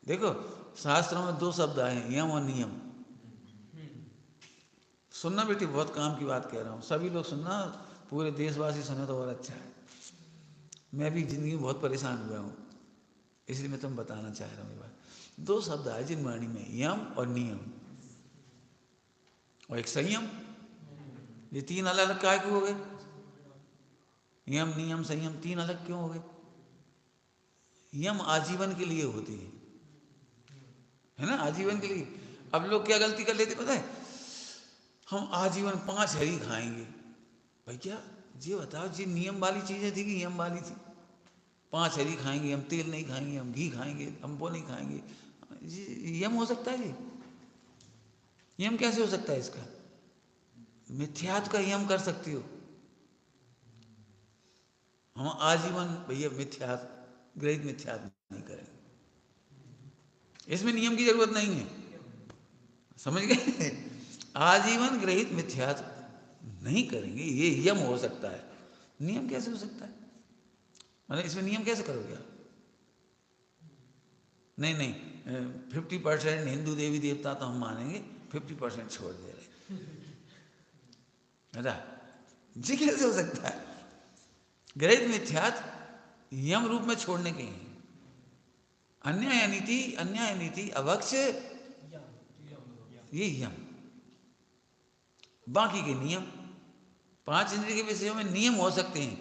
देखो शास्त्रों में दो शब्द आए हैं, यम और नियम। सुनना बेटी, बहुत काम की बात कह रहा हूँ, सभी लोग सुनना, पूरे देशवासी सुने तो और अच्छा है। मैं भी जिंदगी में बहुत परेशान हुआ हूँ, इसलिए मैं तुम्हें बताना चाह रहा हूँ ये बात। दो शब्द आए जिन वाणी में, यम और नियम, और एक संयम। ये तीन अलग अलग काय क्यों हो गए? यम नियम संयम तीन अलग क्यों हो गए? यम आजीवन के लिए होती है ना, आजीवन के लिए। अब लोग क्या गलती कर लेते पता है, हम आजीवन 5 हरी खाएंगे। भैया ये बताओ, जी नियम वाली चीजें थी कि यम वाली थी? 5 हरी खाएंगे, हम तेल नहीं खाएंगे, हम घी खाएंगे, हम वो नहीं खाएंगे, जी यम हो सकता है? जी यम कैसे हो सकता है इसका? मिथ्यात्व का यम कर सकती हो, हम आजीवन भैया मिथ्यात्व, ग्रहित मिथ्यात्व नहीं करेंगे, इसमें नियम की जरूरत नहीं है, समझ गए? आजीवन ग्रहित मिथ्यात्व नहीं करेंगे, ये यम हो सकता है। नियम कैसे हो सकता है? मतलब इसमें नियम कैसे करोगे आप? नहीं नहीं, 50% हिंदू देवी देवता तो हम मानेंगे, 50% छोड़ दे रहे। अच्छा, जी कैसे हो सकता है? ग्रहित मिथ्यात्व यम रूप में छोड़ने के हैं। अन्याय नीति अवक्ष, ये यम। बाकी के नियम, 5 इंद्रिय के विषयों में नियम हो सकते हैं,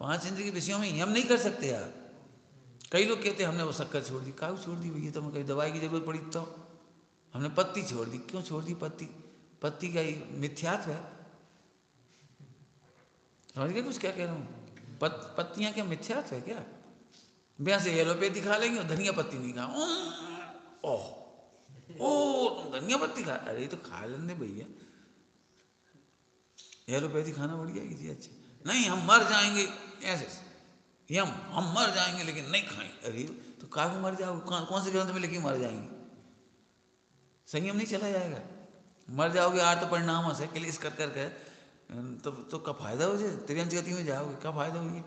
5 इंद्रिय के विषयों में यम नहीं कर सकते आप। कई लोग कहते हैं हमने वो शक्कर छोड़ दी, काहू छोड़ दी भैया? तो हमें कहीं दवाई की जरूरत पड़ी तो हमने पत्ती छोड़ दी, क्यों छोड़ दी पत्ती? पत्ती का ही मिथ्यात्व है, समझ गए कुछ क्या कह रहा हूँ? पत्तियां क्या मिथ्यात्व है क्या? ब्याह से एलोपैथी खा लेंगे और धनिया पत्ती नहीं खा, ओह ओ तुम धनिया पत्ती खा, अरे तो खा लेने भैया, एलोपैथी खाना बढ़िया की थी अच्छी। नहीं हम मर जाएंगे, ऐसे यम, हम मर जाएंगे लेकिन नहीं खाएंगे। अरे तो काहे मर जाओ, कौन से ग्रंथ में लिखी मर जाएंगे? संयम नहीं चला जाएगा, मर जाओगे आर्त परिणाम से क्लेश कर करके, तो क्या फायदा हो जाए? त्रियंच गति में जाओगे, क्या फायदा होगी?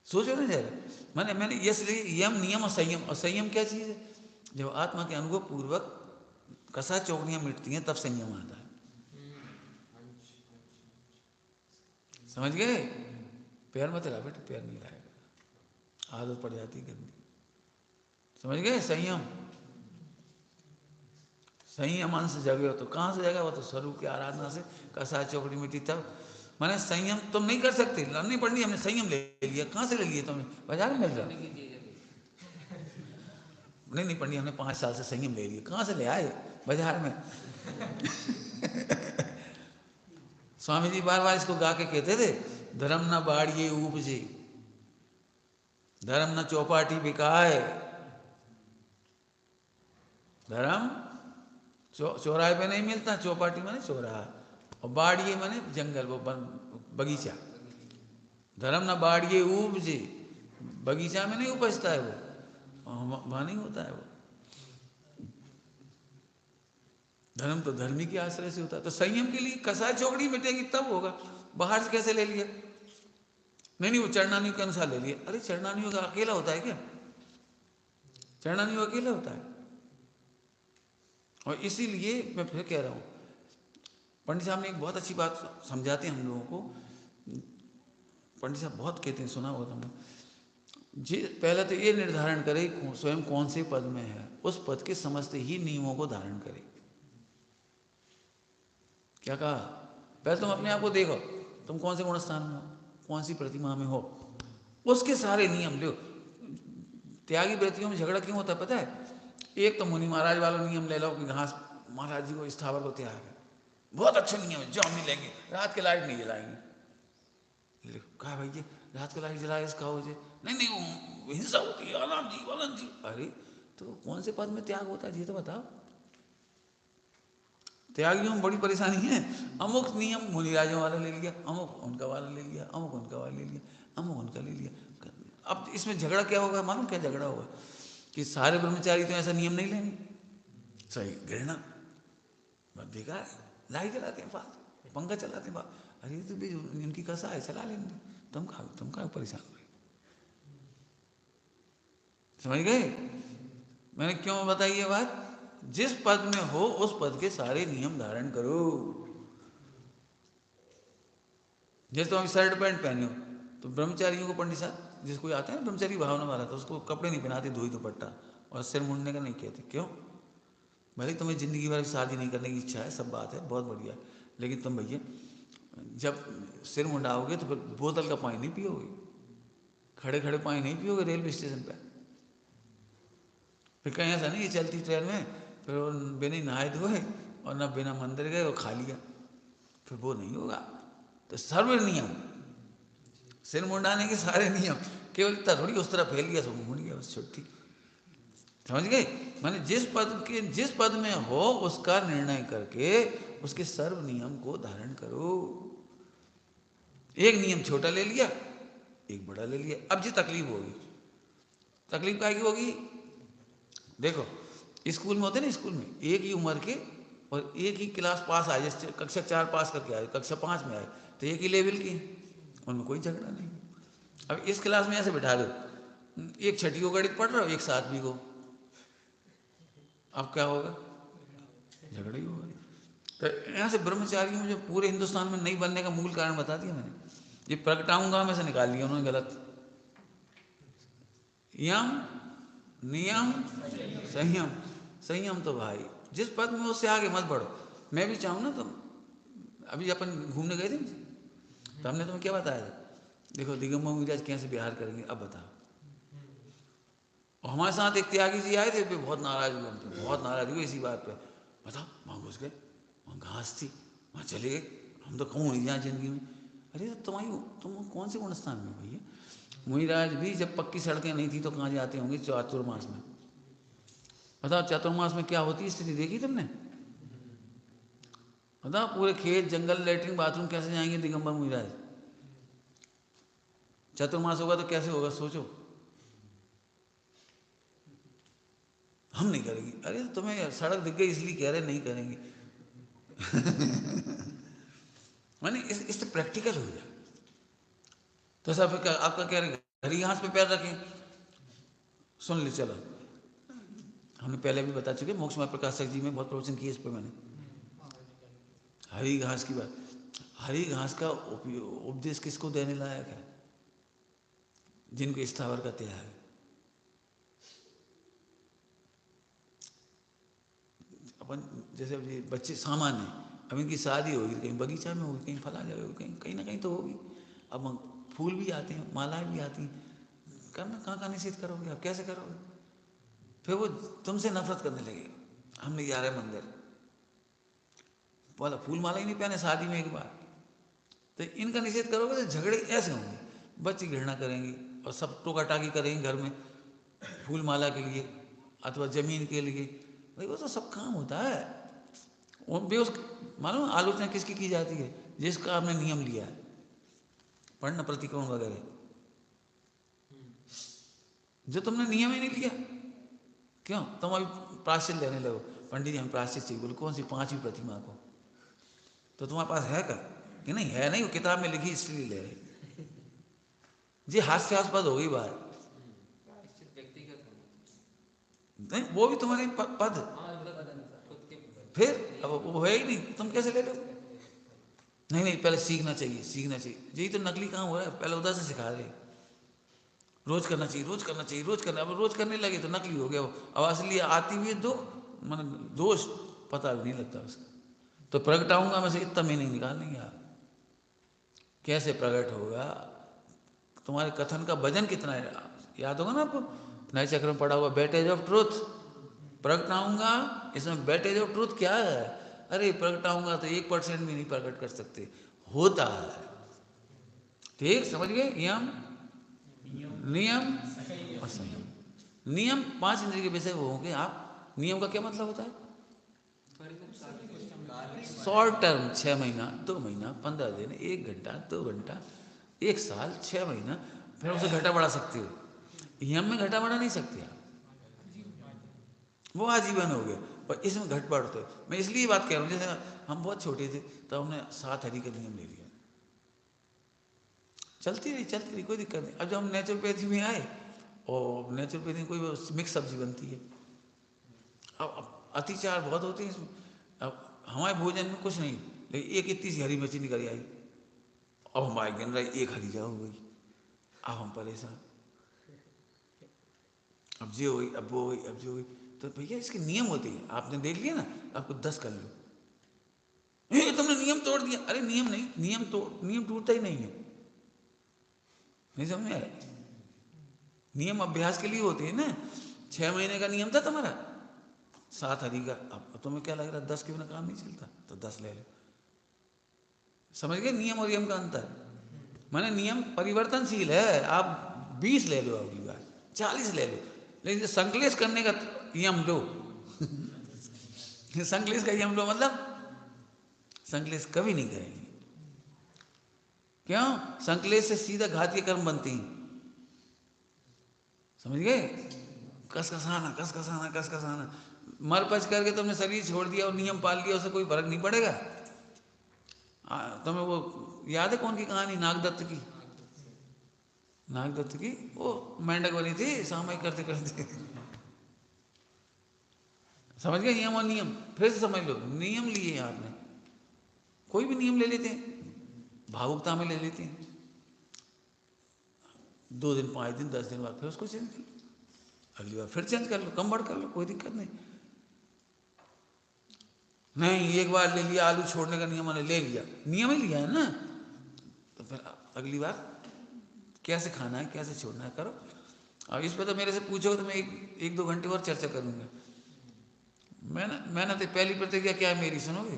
सोचो ना जरा। मैंने मैंने इसलिए यम नियम और संयम क्या चीज़ है? जब आत्मा के अनुभव पूर्वक कसा चौकड़ियाँ मिटती हैं तब संयम आता है, समझ गए? पैर मत हिला बेटे, पैर नहीं हिलाएगा, आदत पड़ जाती है गंदी, समझ गए? संयम, संयम अंश जगे तो कहाँ से जगा? वो तो स्वरूप की आराधना से कसा चौकड़ी मिट्टी तब। मैंने संयम तुम नहीं कर सकते, लड़नी पड़नी, हमने संयम ले लिया। कहाँ से ले लिया तुमने? बाजार में मिल रहा? नहीं पंडित, हमने 5 साल से संयम ले लिया। कहाँ से ले आए? बाजार में। स्वामी जी बार बार इसको गा के कहते थे, धर्म न बाड़िए उपजे, धर्म न चौपाटी बिकाए। धर्म चौराहे पे नहीं मिलता, चौपाटी माने चौराहा, और बाड़िए माने जंगल, वो बगीचा। धर्म न बाड़िए उपजे, बगीचा में नहीं उपजता है वो, वहाँ नहीं होता है वो। धर्म तो धर्मी के आश्रय से होता है। तो संयम के लिए कसाय चौकड़ी मिटेगी तब होगा, बाहर से कैसे ले लिया? नहीं नहीं, वो चरणानियों के अनुसार ले लिया। अरे चरणानियों का अकेला होता है क्या? चरणानियों अकेला होता है। और इसीलिए मैं फिर कह रहा हूँ, पंडित साहब ने एक बहुत अच्छी बात समझाते हैं हम लोगों को। पंडित साहब बहुत कहते हैं, सुना होगा तुमने जी। पहले तो ये निर्धारण करे स्वयं कौन से पद में है, उस पद के समस्त ही नियमों को धारण करे। क्या कहा? पहले तुम अपने आप को देखो, तुम कौन से गुण स्थान में हो, कौन सी प्रतिमा में हो, उसके सारे नियम लो। त्यागी व्रतियों में झगड़ा क्यों होता है पता है? एक तो मुनि महाराज वाला नियम ले लो कि घास महाराज जी को स्थावर को त्याग है, बहुत अच्छा नियम है, जो हम नहीं लेंगे, रात के लाइट नहीं जलाएंगे। कहा भैया रात को लाइट जलाए इसका हो जाए? नहीं नहीं वो हिंसा होती है, अलन जी। अरे तो कौन से पद में त्याग होता है ये तो बताओ। त्यागियों में बड़ी परेशानी है। अमुक नियम मुनिराजों वाला ले लिया, अमुक उनका वाला ले लिया, अमुक उनका वाला ले लिया, अमुक उनका ले लिया। अब इसमें झगड़ा क्या होगा मालूम? क्या झगड़ा होगा कि सारे ब्रह्मचारी तो ऐसा नियम नहीं लेंगे, सही घृणा, बस बेकार है, लाइट जलाते हैं फालतू, पंखा चलाते हैं अरे तो भी इनकी कसा है, चला लेंगे, तुम का परेशान हो? समझ गए मैंने क्यों बताई ये बात? जिस पद में हो उस पद के सारे नियम धारण करो। जैसे तुम शर्ट पैंट पहने हो तो ब्रह्मचारियों को पंडित साहब जिसको आता है ना ब्रह्मचारी भावना वाला, तो उसको कपड़े नहीं पहनाते, धोई दुपट्टा और सिर मुड़ने का नहीं कहते। क्यों? भले तुम्हें जिंदगी भर शादी नहीं करने की इच्छा है, सब बात है, बहुत बढ़िया, लेकिन तुम भैया जब सिर मुंडाओगे तो फिर बोतल का पानी नहीं पियोगे, खड़े खड़े पानी नहीं पियोगे रेलवे स्टेशन पर। फिर कहीं ऐसा नहीं, ये चलती ट्रेन में फिर वो बिना नहाए धोए और न बिना मंदिर गए वो खा लिया, फिर वो नहीं होगा। तो सर्व नियम, सिर मुंडाने के सारे नियम, केवल इतना थोड़ी उस तरह फैल गया सब मुड़ गया बस छुट्टी। समझ गए? माने जिस पद में हो उसका निर्णय करके उसके सर्व नियम को धारण करो। एक नियम छोटा ले लिया, एक बड़ा ले लिया, अब जी तकलीफ होगी। तकलीफ काय की होगी? देखो स्कूल में होते ना, स्कूल में एक ही उम्र के और एक ही क्लास पास आए, जैसे कक्षा 4 पास करके आए, कक्षा 5 में आए, तो एक ही लेवल की, उनमें कोई झगड़ा नहीं। अब इस क्लास में ऐसे बैठा दो, एक छठी को गणित पढ़ रहा हो, एक 7वीं को, अब क्या होगा? झगड़ा ही होगा। तो यहाँ से ब्रह्मचारियों में जो पूरे हिंदुस्तान में नहीं बनने का मूल कारण बता दिया मैंने। ये प्रगटाऊंगा में से निकाल लिया उन्होंने गलत। यम नियम संयम। संयम तो भाई जिस पद में उससे आगे मत बढ़ो। मैं भी चाहूँ ना, तुम अभी अपन घूमने गए थे तो हमने तुम्हें क्या बताया था? देखो दिगंबर मुनिराज कैसे बिहार करेंगे, अब बताओ। और हमारे साथ एक त्यागी जी आए थे, बहुत नाराज हुए, हमसे बहुत नाराज हुए इसी बात पे। बताओ वहाँ घुस गए, वहाँ घास थी, वहाँ चले गए, हम तो कहूँ नहीं जाए जिंदगी में। अरे तुम कौन से गुणस्थान में भैया? मुनिराज भी जब पक्की सड़कें नहीं थी तो कहाँ जाते होंगे? चातुर्मास में। बताओ चातुर्मास में क्या होती है स्थिति, देखी तुमने? बताओ पूरे खेत जंगल लेटरिन बाथरूम कैसे जाएंगे दिगंबर मुनिराज? चतुर्मास होगा तो कैसे होगा सोचो। हम नहीं करेंगे। अरे तुम्हें सड़क दिख गई इसलिए कह रहे नहीं करेंगे। मैंने इससे प्रैक्टिकल हो गया। तो सब आपका कह रहे हरी घास पे पैर रखें। सुन ले चलो, हमने पहले भी बता चुके, मोक्ष में प्रकाशक जी में बहुत प्रवचन किए इस पर मैंने। हरी घास की बात, हरी घास का उपदेश किसको देने लायक है? जिनको स्थावर का त्याग है। अपन जैसे बच्चे सामान्य, अब इनकी शादी होगी कहीं बगीचा में होगी, कहीं फला जगह होगी, कहीं कहीं ना कहीं तो होगी। अब फूल भी आते हैं, मालाएं भी आती हैं, करना कहाँ निषेध करोगे? आप कैसे करोगे? फिर वो तुमसे नफरत करने लगेगा, हम नहीं जा रहे मंदिर, बोला फूल माला ही नहीं पहने शादी में एक बार। तो इनका निषेध करोगे तो झगड़े ऐसे होंगे, बच्चे घृणा करेंगे और सब टोका टाकी करेंगे घर में फूल माला के लिए अथवा जमीन के लिए। भाई वो तो सब काम होता है। बेउस मालूम आलोचना किसकी की जाती है? जिसका आपने नियम लिया है, पढ़ना प्रतिक्रमण वगैरह, जो तुमने नियम ही नहीं लिया। क्यों तुम अभी प्राश्चित लेने लगो? पंडित जी हम प्राश्चित चाहिए। बोले कौन सी? 5वीं प्रतिमा को। तो तुम्हारे पास है क्या? कि नहीं है, नहीं वो किताब में लिखी इसलिए ले रहे जी। हास्यास्पद होगी बात। नहीं वो भी तुम्हारे पद, फिर अब वो है ही नहीं, तुम कैसे ले लो? नहीं नहीं पहले सीखना चाहिए, सीखना चाहिए। यही तो नकली काम हो रहा है, पहले उधर से सिखा रहे। रोज करना चाहिए, रोज करना चाहिए, रोज करना। अब रोज करने लगे तो नकली हो गया वो। अब असली आती हुई दो मन दोष पता भी नहीं लगता उसका। तो प्रगटाऊंगा मैं से इतना मीनिंग निकाल लेंगे आप। कैसे प्रकट होगा? तुम्हारे कथन का वजन कितना है याद होगा ना आपको? नए चक्र में पढ़ा हुआ बैटेज ऑफ ट्रूथ। प्रगटाऊंगा, इसमें बैटेज ऑफ ट्रूथ क्या है? अरे प्रगटाऊंगा तो 1% भी नहीं प्रकट कर सकते, होता है। ठीक समझ गए? यम नियम और संयम। नियम 5 इंद्रिय के विषय वो होंगे आप। नियम का क्या मतलब होता है? शॉर्ट टर्म 6 महीना, 2 महीना, 15 दिन, 1 घंटा, 2 घंटा, 1 साल, 6 महीना, फिर उसे घटा बढ़ा सकते हो। यम में घटा बढ़ा नहीं सकते आप, वो आजीवन हो गया। पर इसमें घट बढ़ तो मैं इसलिए बात कह रहा हूँ, जैसे हम बहुत छोटे थे तो हमने 7 हरि का नियम ले लिया, चलती रही कोई दिक्कत नहीं। अब जब हम नेचुरोपैथी में आए और नेचुरोपैथी कोई मिक्स सब्जी बनती है। अब अतिचार बहुत होते हैं इसमें। अब हमारे भोजन में कुछ नहीं, लेकिन एक इतनी सी हरी मिर्ची निकल आई, अब हमारे गिन रहे एक हरी जा हो गई, अब हम परेशान, अब ये हुई, अब वो हुई, अब जो हुई। तो भैया इसके नियम होते हैं, आपने देख लिया ना, आपको 10 कर लो, तुमने नियम तोड़ दिया। अरे नियम नहीं, नियम टूटता ही नहीं है, नहीं समझ में आ रहा? नियम अभ्यास के लिए होते हैं ना। 6 महीने का नियम था तुम्हारा, 7 हरी का, अब तुम्हें क्या लग रहा है 10 के बिना काम नहीं चलता, तो 10 ले लो। समझ गए नियम और यम का अंतर? माने नियम परिवर्तनशील है, आप 20 ले लो, अगली बार 40 ले लो, लेकिन संकलेश करने का यम लो संकलेश का यम लो, मतलब संकलेश कभी नहीं करेंगे। क्यों? संकलेश से सीधा घातीय कर्म बनती हैं, समझ गए? कसकसाना कसकसाना कसकसाना, मर पच करके तुमने शरीर छोड़ दिया और नियम पाल लिया, उससे कोई फर्क नहीं पड़ेगा। तुम्हें वो याद है कौन की कहानी, नागदत्त की? नागदत्त की वो मेंढक बनी थी सामयिक करते करते समझ गए नियम और नियम? फिर से समझ लो, नियम लिए आपने, कोई भी नियम ले लेते हैं, भावुकता में ले लेते हैं, 2 दिन 5 दिन 10 दिन बाद फिर उसको चेंज कर लो, अगली बार फिर चेंज कर लो, कम बढ़ कर लो, कोई दिक्कत नहीं। नहीं एक बार ले लिया, आलू छोड़ने का नियम मैंने ले लिया, नियम ही लिया है ना, तो फिर अगली बार कैसे खाना है कैसे छोड़ना है करो। अब इस पर तो मेरे से पूछोगे तो मैं एक 2 घंटे और चर्चा करूंगा। मैंने तो पहली प्रतिक्रिया क्या है मेरी, सुनोगे?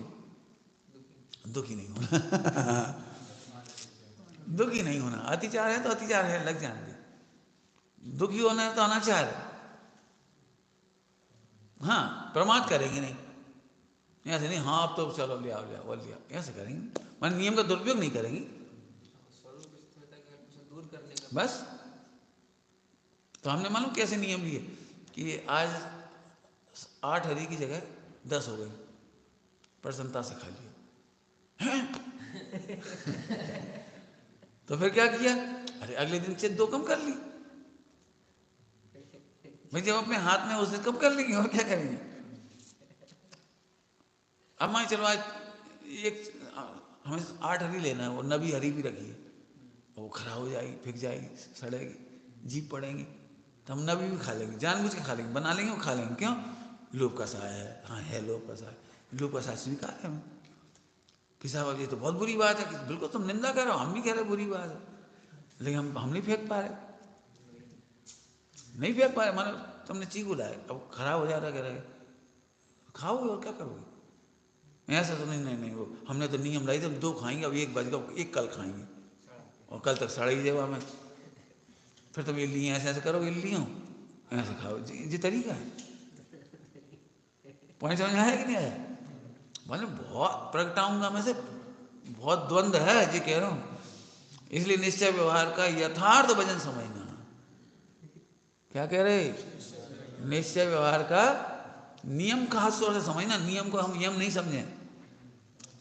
दुखी नहीं होना दुखी नहीं होना, अतिचार है तो अतिचार है, लग जाने दे। दुखी होना है तो अनाचार है। हाँ, प्रमाद करेंगे नहीं, ऐसे नहीं, हाँ अब तो चलो ले आओ ले आओ लिया, ऐसे करेंगे, मान नियम का दुरुपयोग नहीं करेंगे बस। तो हमने मालूम कैसे नियम लिए कि आज 8 हरी की जगह 10 हो गई, प्रसन्नता से खा लिया तो फिर क्या किया, अरे अगले दिन से 2 कम कर ली भाई, जब अपने हाथ में उसे कम कर लेंगे और क्या करेंगे। अब मान चलो आज हमें 8 हरी लेना है, वो 9 हरी भी रखी है, वो खराब हो जाएगी, फिक जाएगी, सड़ेगी, जीप पड़ेंगी, तो हम 9 भी खा लेंगे, जानबूझ के खा लेंगे, बना लेंगे और खा लेंगे। क्यों? लोभ का साया है, हाँ है लोभ का साया, लोभ का साया स्वीकार है हमें कि साहब ये तो बहुत बुरी बात है, कि बिल्कुल तुम निंदा कर रहे हो, हम भी कह रहे बुरी बात है, लेकिन हम नहीं फेंक पा रहे, नहीं फेंक पा रहे। मानो तुमने चीकू लाए, अब खराब हो जा रहा, कह रहे खाओगे और क्या करोगे, ऐसा तो नहीं नहीं नहीं, वो हमने तो नियम लाई थे 2 खाएंगे, अब 1 बज गया, 1 कल खाएंगे और कल तक सड़ा ही देगा हमें, फिर तुम इल्ली ऐसे ऐसे करोगे, इल्ली हो ऐसे खाओ, ये तरीका है। पॉइंट समझ में आया कि नहीं आया? मतलब बहुत प्रगटाऊंगा मैं से, बहुत द्वंद्व है ये कह रहा हूँ। इसलिए निश्चय व्यवहार का यथार्थ वजन समझना। क्या कह रहे? निश्चय व्यवहार का नियम खास तौर से समझना। नियम को हम यम नहीं समझें,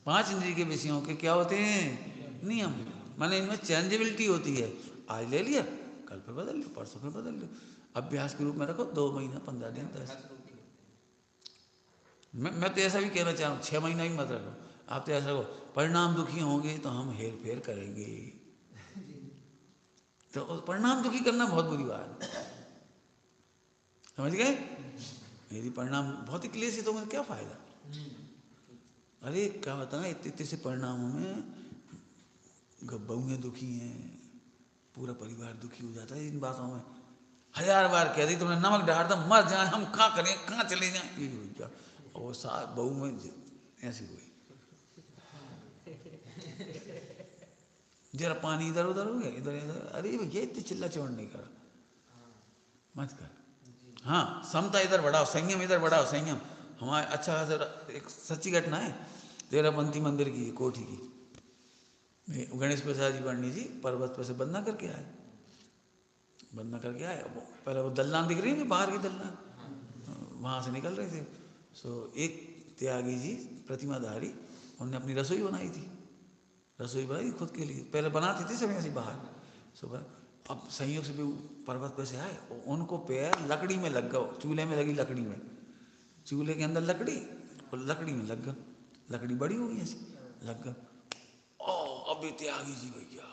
5 इंद्रिय के विषयों के क्या होते हैं? नियम। माने इनमें चेंजेबिलिटी होती है, आज ले लिया कल फिर बदल लो, परसों फिर बदल लो, अभ्यास के रूप में रखो, 2 महीना 15 दिन 10। मैं तो ऐसा भी कहना चाह रहा हूँ, 6 महीना ही मत रखो, आप तो ऐसा रखो, परिणाम दुखी होंगे तो हम हेर फेर करेंगे, तो परिणाम दुखी करना बहुत बुरी बात है, समझ गए? यदि परिणाम बहुत ही क्लेश है तो मुझे क्या फायदा। अरे क्या बताएं, इतने से परिणामों में बहुएं दुखी हैं, पूरा परिवार दुखी हो जाता है इन बातों में। 1000 बार कह दी तुमने नमक डाल दो मर जाए, हम कहाँ करें, कहाँ चले जाए, ये हो गया। और वो साथ बहू में ऐसी हुई, जरा पानी इधर उधर हो गया, इधर इधर, अरे भैया इतनी चिल्ला चौड़ नहीं कर, मत कर। हाँ, समता इधर बढ़ाओ, संयम इधर बढ़ाओ, संयम। हमारे अच्छा खासा एक सच्ची घटना है, 13पंथी मंदिर की कोठी की, गणेश प्रसाद जी पंडित जी पर्वत पर से बंदना करके आए, बंदना करके आए। पहले वो दल्लान दिख रही है बाहर की दल्लान, वहाँ से निकल रहे थे। सो एक त्यागी जी प्रतिमाधारी, उन्होंने अपनी रसोई बनाई थी, रसोई बनाई खुद के लिए, पहले बनाती थी सब ऐसी बाहर सुबह। अब संयोग से भी पर्वत पे से आए, उनको पैर लकड़ी में लग गए, चूल्हे में लगी लकड़ी में, चूल्हे के अंदर लकड़ी और लकड़ी में लग गए, लकड़ी बड़ी हो गई ऐसी लग गए। ओ अभी त्यागी जी भैया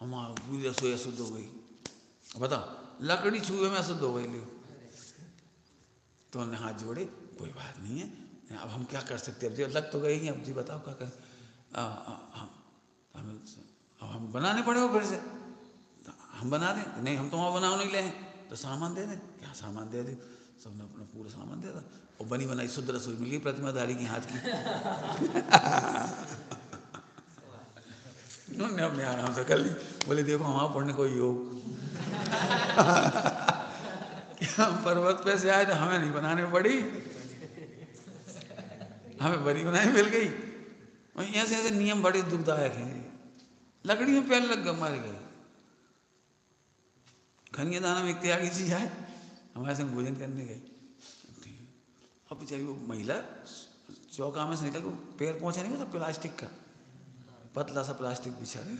हमारा पूरी रसोई अशुद्ध हो गई, बताओ लकड़ी छुए में अशुद्ध हो गई। लियो तो उन्होंने हाथ जोड़े, कोई बात नहीं है, अब हम क्या कर सकते हैं, अब जी लग तो गई, अब जी बताओ क्या करें, अब हम बनाने पड़े हो फिर से, हम बना दें, नहीं हम तो वहाँ बनाओ नहीं ले तो सामान दे दें, क्या सामान दे दें, सबने अपना पूरा सामान दे दिया और बनी बनाई शुद्ध रसोई मिली प्रतिमाधारी के हाथ की। उन्होंने अपने आराम से कर ली, बोले देखो हमारा पढ़ने कोई योग। हम पर्वत पे से आए तो हमें नहीं बनाने पड़ी, हमें बनी बनाई मिल गई। ऐसे ऐसे नियम बड़े दुखदायक हैं, लकड़ी में पैर लग गए मारे गए। खनिया दाना में एक त्यागी जी आए, हमारे संग भोजन करने गए, अब बेचारी वो महिला चौका में से निकल के पैर पहुंचा नहीं, तो प्लास्टिक का पतला सा प्लास्टिक बिछा है,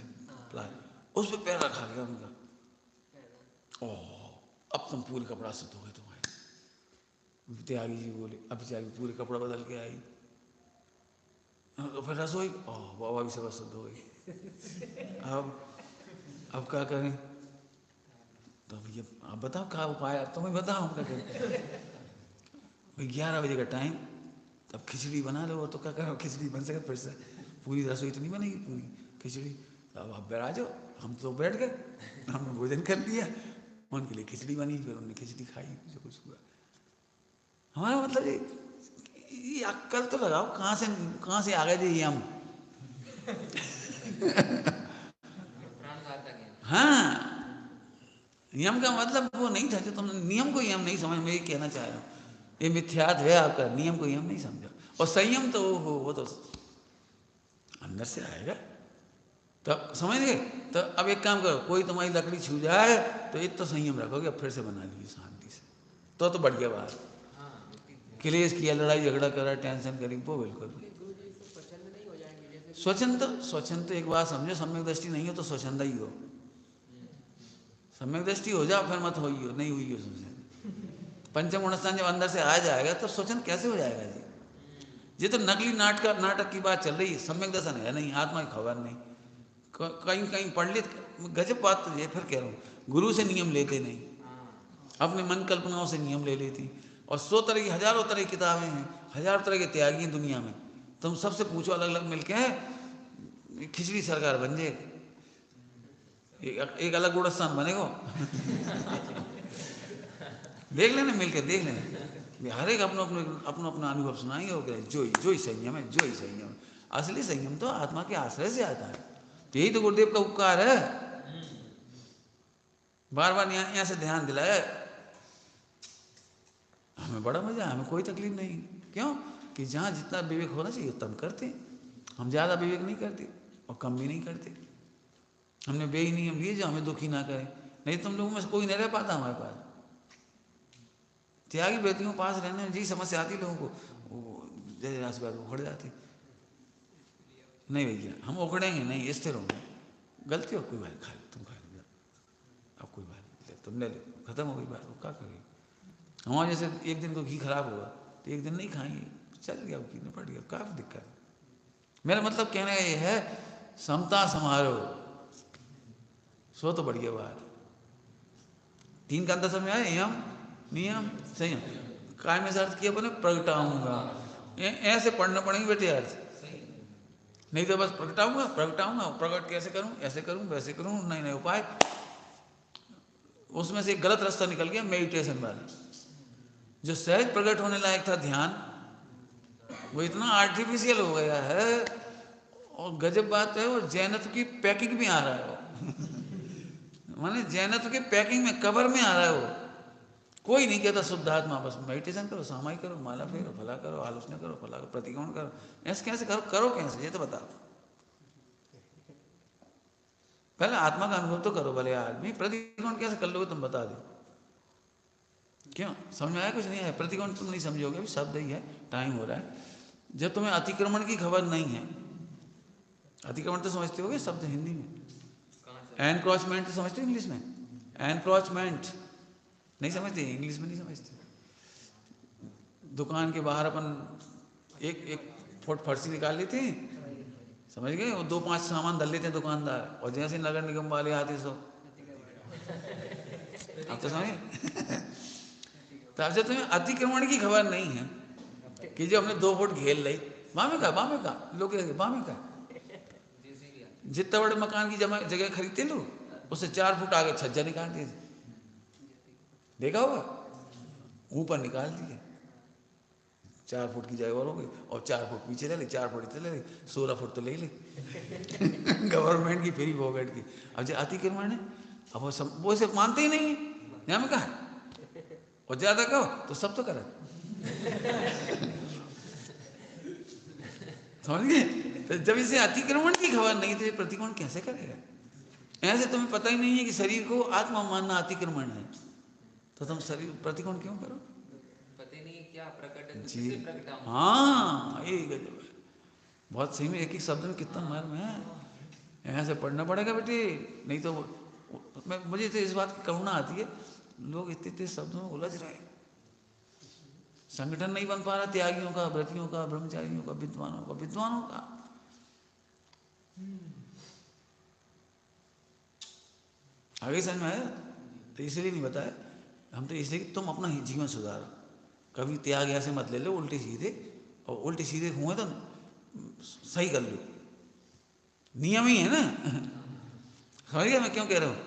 उस पर पैर रखा गया उनका। ओह अब तुम पूरे कपड़ा शुद्ध हो गए तुम्हारे। त्यागी जी बोले, अब बेचारी पूरे कपड़ा बदल के आई, तो फिर रसोई ओह बाबा भी सब शुद्ध हो गई। अब क्या करें, तो भैया आप बताओ क्या उपाय, अब तुम्हें बताओ हम क्या करें। 11 बजे का टाइम, अब खिचड़ी बना लो, तो क्या करो, खिचड़ी बन सके फिर से, पूरी रसोई तो नहीं बनेगी, पूरी खिचड़ी। अब आप बैठ जाओ, हम तो बैठ गए, हमने भोजन कर लिया, उनके लिए खिचड़ी बनी, फिर उन्होंने खिचड़ी खाई, जो कुछ हुआ। हमारा मतलब ये अक्कल तो लगाओ, कहाँ से आ गए थे ये हम। हाँ नियम का मतलब वो नहीं था, जो तुम नियम को यम नहीं समझ, मैं ये कहना चाह रहा हूँ, ये मिथ्यात्व है आपका, नियम को यम नहीं समझा। और संयम तो वो तो अंदर से आएगा, तो समझ गए। तो अब एक काम करो, कोई तुम्हारी लकड़ी छू जाए तो इतना संयम रखोगे, अब फिर से बना लीजिए शांति से, तो बढ़िया बात। क्लेश किया, लड़ाई झगड़ा करा, टेंशन करी, वो बिल्कुल स्वच्छंद। एक बात समझो, सम्यक दृष्टि नहीं हो तो स्वच्छंद ही हो, सम्यक दृष्टि हो जाओ फिर मत होइयो, नहीं हुई हो समझे। पंचम गुण स्थान जब अंदर से आ जाएगा तो स्वच्छंद कैसे हो जाएगा जी। ये तो नकली नाटक की बात चल रही है, सम्यक दर्शन है नहीं, आत्मा की खबर नहीं। कहीं कहीं पढ़ ले, गजब बात तो ये फिर कह रहा हूँ, गुरु से नियम लेते नहीं, अपने मन कल्पनाओं से नियम ले लेती। और 100 तरह की, हजारों तरह की किताबें हैं, हजारों तरह के त्यागी हैं दुनिया में, तुम सबसे पूछो अलग अलग मिलके खिचड़ी सरकार बन जाए, एक अलग गुड़स्थान बनेगा। देख लेना मिलके, देख लेना, हर एक अपना अपना अपना अनुभव सुनाएंगे, हो गया जो ही संयम है, जो ही संयम है। असली संयम तो आत्मा के आश्रय से आता है, यही तो गुरुदेव का उपकार है, बार बार यहाँ से ध्यान दिलाया, हमें बड़ा मजा, हमें कोई तकलीफ नहीं। क्यों कि जहाँ जितना विवेक होना चाहिए उतना हम करते हैं, हम ज़्यादा विवेक नहीं करते और कम भी नहीं करते। हमने वे ही नियम लिए जो हमें दुखी ना करें, नहीं तुम लोगों में से कोई नहीं रह पाता हमारे पास। त्यागी व्यक्तियों के पास रहने में जी समस्या आती लोगों को, वो जैसे राशि बात उखड़ जाती, नहीं भैया हम उखड़ेंगे नहीं, स्थिर होंगे, गलती हो कोई बात, खा लो तुम, खा लो, अब कोई बात नहीं, तुम ले लो, खत्म हो गई बात, वो क्या करेंगे। हमारे जैसे एक दिन को घी खराब हुआ तो एक दिन नहीं खाएंगे, चल गया घी न पड़ गया, काफ़ी दिक्कत। मेरा मतलब कहना ये है, समता समारोह सो तो बढ़िया बात। 3 का अंतर समझ आए, यम नियम संयम, काय में से अर्थ किया बने प्रगटाऊंगा, ऐसे पढ़ना पड़ेंगे बेटे अर्थ, नहीं तो बस प्रगटाऊंगा प्रकट कैसे करूं, ऐसे करूं वैसे करूं, नए नए उपाय। उसमें से एक गलत रास्ता निकल गया मेडिटेशन वाला, जो सहज प्रकट होने लायक था ध्यान, वो इतना आर्टिफिशियल हो गया है। और गजब बात है, वो जैनत्व की पैकिंग में आ रहा है वो। माने जैनत्व की पैकिंग में, कवर में आ रहा है वो। कोई नहीं कहता शुद्ध आत्मा, बस मेडिटेशन करो, सामाई करो, माला फेरो, फला करो, आलोचना करो, फला करो, प्रतिक्रमण करो, ऐसे कैसे करो कैसे, ये तो बताओ। पहले आत्मा का अनुभव तो करो भले आदमी, प्रतिक्रमण कैसे कर लोगे तुम बता दो। क्यों समझ में आया, कुछ नहीं है, प्रतिक्रमण तुम नहीं समझोगे, अभी शब्द ही है, टाइम हो रहा है। जब तुम्हें अतिक्रमण की खबर नहीं है, अतिक्रमण तो समझते होगे शब्द हिंदी में, एनक्रोचमेंट समझते हो इंग्लिश में? एनक्रोचमेंट नहीं समझते, इंग्लिश में नहीं समझते। दुकान के बाहर अपन एक एक फुट फर्शी निकाल लेते हैं, समझ गए, और 2-5 सामान धर लेते हैं दुकानदार, और जैसे नगर निगम वाले आते सो आप तो समझे। तो अब जब तुम्हें अतिक्रमण की खबर नहीं है कि जो हमने 2 फुट घेर ली, बामे का लोग बामे का जितना बड़े मकान की जगह खरीदते लोग, उससे 4 फुट आगे छज्जा निकाल दिए, देखा होगा, ऊपर निकाल दिए, 4 फुट की जगह और हो गई, और 4 फुट पीछे ले ली, 4 फुट इतने ले ली, 16 फुट तो ले ली गवर्नमेंट की फ्री पॉकेट की। अब जो अतिक्रमण है, अब वो सिर्फ मानते ही नहीं है, यहाँ में कहा, और ज्यादा कहो तो सब तो करे समझ गए। तो जब इसे अतिक्रमण की खबर नहीं तो ये प्रतिक्रमण कैसे करेगा? ऐसे तुम्हें पता ही नहीं है कि शरीर को आत्मा मानना अतिक्रमण है, तो तुम शरीर प्रतिक्रमण क्यों करो? पता नहीं क्या प्रकट जी, हाँ ये गजब है, बहुत सही में, एक एक शब्द में कितना मर्म है, ऐसे पढ़ना पड़ेगा बेटे, नहीं तो मुझे तो इस बात की करुणा आती है, लोग इतने इतने शब्दों में उलझ रहे हैं, संगठन नहीं बन पा रहा त्यागियों का, व्रतियों का, ब्रह्मचारियों का, विद्वानों का। आगे समझ में आया? तो इसलिए नहीं बताया, हम तो इसलिए कि तुम अपना जीवन सुधारो, कभी त्याग ऐसे मत ले लो उल्टे सीधे, और उल्टे सीधे हुए तो सही कर लो, नियम ही है ना समझ गया मैं क्यों कह रहा हूँ?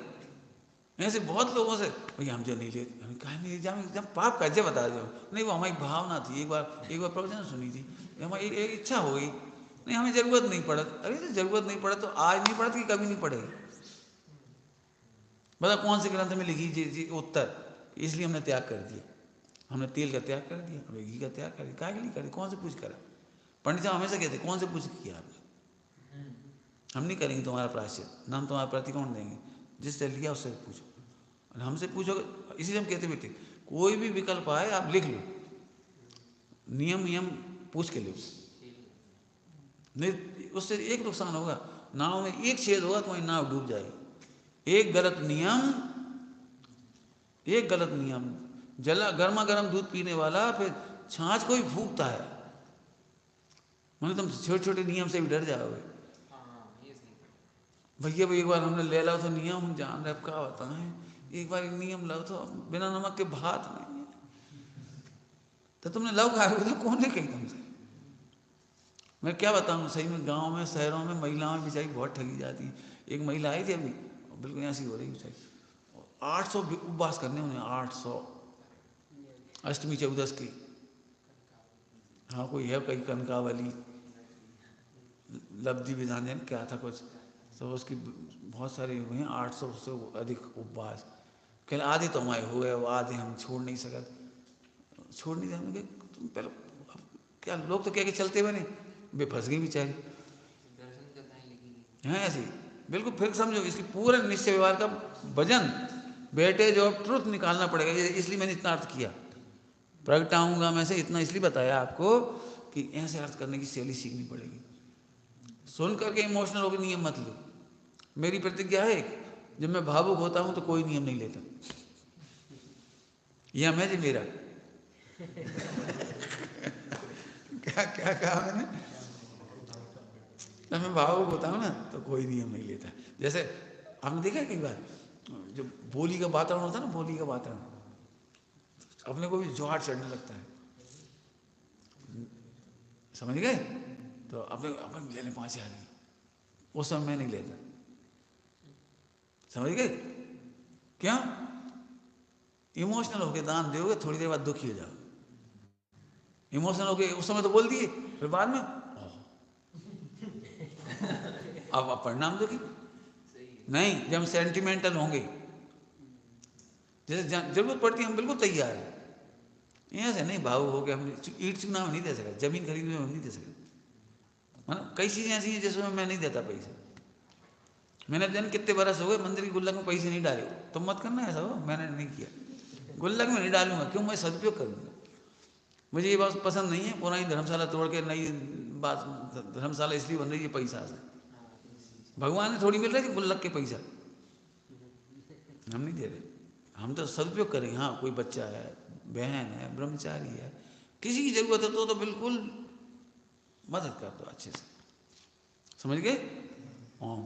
ऐसे बहुत लोगों से भैया हम जो नहीं लेते, हम कहा नहीं जब पाप का जब बता दो, नहीं वो हमारी भावना थी, एक बार प्रवचन सुनी थी, हमारी एक इच्छा हो गई, नहीं हमें जरूरत नहीं पड़ा, अरे तो जरूरत नहीं पड़ा तो आज नहीं पड़ा कि कभी नहीं पड़ेगी? बता कौन से ग्रंथ में लिखी जी उत्तर, इसलिए हमने त्याग कर दिया, हमने तेल का त्याग कर दिया, हमने घी का त्याग कर दिया, क्या के लिए कर, कौन से पूछ करा? पंडित साहब हमेशा कहते कौन से पूछ किया आपने, हम नहीं करेंगे तुम्हारा प्रायश्चित, ना हम तुम्हारा प्रतिकोण देंगे, जिससे लिया उससे पूछो, और हमसे पूछोगे, इसीलिए हम कहते बेटे कोई भी विकल्प आए आप लिख लो, नियम पूछ के लो, नहीं उससे एक नुकसान होगा, नाव में एक छेद होगा तुम्हारी नाव डूब जाएगी, एक गलत नियम, जला गर्मा गर्म दूध पीने वाला फिर छाछ को ही फूकता है, मतलब तुम छोटे छोटे नियम से भी डर जाओगे। भैया एक बार हमने ले लाओ तो नियम हम जान रहे क्या बताएं, एक बार नियम लाओ तो बिना नमक के भात नहीं है, तो तुमने लव खाया तो कौन ने कही तुमसे? मैं क्या बताऊं, सही में गांव में शहरों में महिलाओं बेचारी बहुत ठगी जाती हैं। एक महिला आई थी अभी, बिल्कुल ऐसी हो रही बेचारी, 800 उपवास करने उन्हें, 800 अष्टमी चौदस की, हाँ कोई है कहीं कनकावली लब्धि विधान जन क्या था कुछ, तो उसकी बहुत सारी हुए हैं, 800 से अधिक उपवास, कल आधे तो हमारे हुए, वो आधे हम छोड़ नहीं हमने तुम पहले क्या, लोग तो कह के चलते बने, वे फंस गई बेचारी, हैं ऐसी बिल्कुल। फिर समझो इसकी पूरे निश्चय व्यवहार का वजन बेटे जो ट्रुथ निकालना पड़ेगा, इसलिए मैंने इतना अर्थ किया, प्रगटाऊंगा मैं से इतना इसलिए बताया आपको कि ऐसे अर्थ करने की शैली सीखनी पड़ेगी, सुन करके इमोशनल होकर नियम मत लो। मेरी प्रतिज्ञा है जब मैं भावुक होता हूं तो कोई नियम नहीं लेता, यह मैं जी मेरा क्या क्या कहा मैंने, जब मैं भावुक होता हूं ना तो कोई नियम नहीं लेता। जैसे आपने देखा कई बार जो बोली का वातावरण होता है ना, बोली का वातावरण अपने को भी जोहार चढ़ने लगता है, समझ गए, तो अपने लेने 5000 उस समय मैं नहीं लेता, समझ गए क्या? इमोशनल होके दान दोगे, थोड़ी देर बाद दुखी हो जाओ, इमोशनल होके उस समय तो बोल दिए, फिर बाद में अब परिणाम दुखी नहीं। जब हम सेंटिमेंटल होंगे, जैसे जरूरत पड़ती है हम बिल्कुल तैयार है, ऐसे नहीं भावुक हो गया, हम ईट चुना में नहीं दे सका, जमीन खरीदने में नहीं दे सका, मतलब कई चीजें ऐसी हैं जिसमें मैं नहीं देता पैसे, मैंने दिन कितने बरस हो गए मंदिर की गुल्लक में पैसे नहीं डाले, तुम मत करना ऐसा हो, मैंने नहीं किया, गुल्लक में नहीं डालूंगा, क्यों, मैं सदुपयोग करूंगा, मुझे ये बात पसंद नहीं है पुरानी धर्मशाला तोड़ के नई बात धर्मशाला इसलिए बन रही है पैसा से, भगवान ने थोड़ी मिल रही थी गुल्लक के पैसा, हम नहीं दे रहे, हम तो सदुपयोग करेंगे। हाँ, कोई बच्चा है, बहन है, ब्रह्मचारी है, किसी की जरूरत है तो बिल्कुल मदद कर दो अच्छे से, समझ गए? ओम